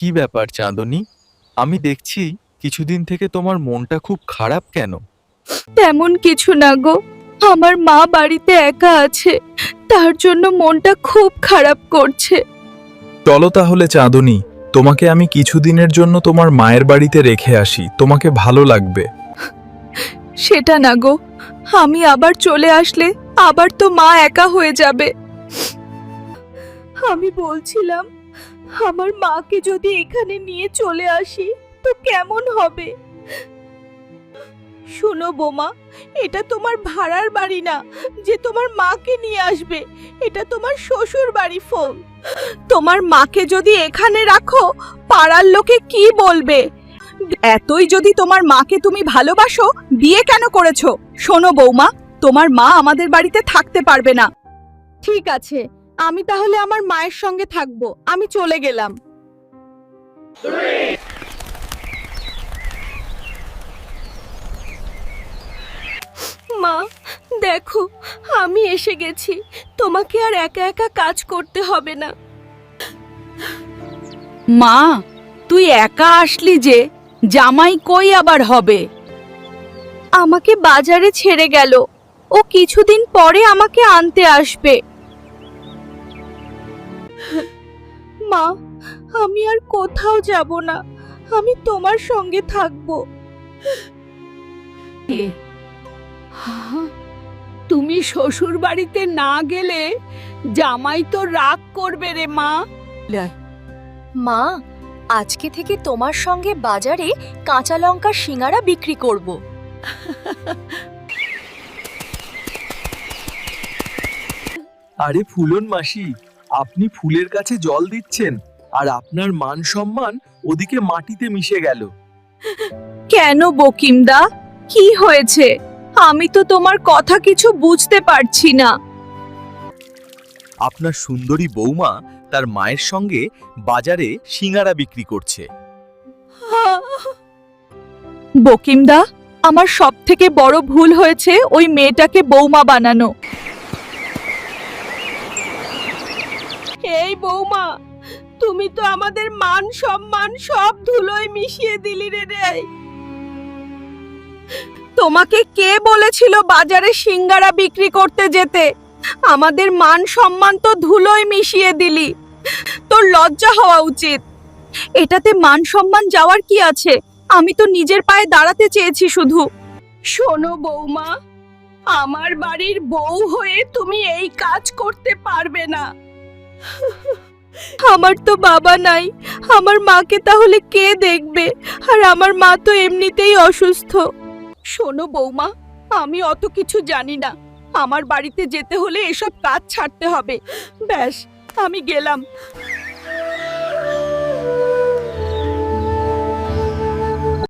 কি ব্যাপার চাঁদনী? আমি দেখছি কিছুদিন থেকে তোমার মনটা খুব খারাপ কেন? তেমন কিছু না গো, আমার মা বাড়িতে একা আছে, তার জন্য মনটা খুব খারাপ করছে। চলো তাহলে চাঁদনী, তোমাকে আমি কিছুদিনের জন্য তোমার মায়ের বাড়িতে রেখে আসি, তোমাকে ভালো লাগবে। সেটা না গো, আমি আবার চলে আসলে আবার তো মা একা হয়ে যাবে। আমি বলছিলাম আমার মাকে যদি এখানে নিয়ে চলে আসি তো কেমন হবে? শোনো বোমা, এটা তোমার ভাড়ার বাড়ি না যে তোমার মাকে নিয়ে আসবে, এটা তোমার শ্বশুর বাড়ি। ফোন, তোমার মাকে যদি এখানে রাখো পাড়ার লোকে কি বলবে? এতই যদি তোমার মাকে তুমি ভালোবাসো, বিয়ে কেন করেছো? শোনো বৌমা, তোমার মা আমাদের বাড়িতে থাকতে পারবে না। ঠিক আছে, আমি তাহলে আমার মায়ের সঙ্গে থাকবো, আমি চলে গেলাম। মা দেখো, আমি এসে গেছি, তোমাকে আর একা একা কাজ করতে হবে না। মা, তুই একা আসলি যে, জামাই কই আবার হবে? আমাকে বাজারে ছেড়ে গেল, ও কিছুদিন পরে আমাকে আনতে আসবে। মা, আমি আর কোথাও যাব না, আমি তোমার সঙ্গে থাকবো। তুমি শ্বশুর বাড়িতে না গেলে জামাই তো রাগ করবে রে মা। মা, আজকে থেকে তোমার সঙ্গে বাজারে কাঁচা লঙ্কা সিঙ্গারা বিক্রি করব। আরে ফুলন মাসি, আপনি ফুলের কাছে জল দিচ্ছেন আর আপনার মান সম্মান ওদিকে মাটিতে মিশে গেল। কেন বকিমদা, কি হয়েছে? আমি তো তোমার কথা কিছু বুঝতে পারছি না। আপনার সুন্দরী বৌমা তার মায়ের সঙ্গে বাজারে সিঙ্গারা বিক্রি করছে। বকিমদা, আমার সব থেকে বড় ভুল হয়েছে ওই মেয়েটাকে বৌমা বানানো। এই বৌমা, তুমি তো আমাদের মান সম্মান সব ধুলোয় মিশিয়ে দিলি রে। তোমাকে কে বলেছিল বাজারে সিঙ্গারা বিক্রি করতে যেতে? আমাদের মান সম্মান তো ধুলোয় মিশিয়ে দিলি, তোর লজ্জা হওয়া উচিত। এটাতে মান সম্মান যাওয়ার কি আছে? আমি তো নিজের পায়ে দাঁড়াতে চেয়েছি শুধু। শোনো বৌমা, আমার বাড়ির বউ হয়ে তুমি এই কাজ করতে পারবে না। আমার তো বাবা নাই, আমার মাকে তাহলে কে দেখবে? আর আমার মা তো এমনিতেই অসুস্থ। শোনো বৌমা, আমি অত কিছু জানি না, আমার বাড়িতে যেতে হলে এসব কাজ ছাড়তে হবে। ব্যাস, আমি গেলাম।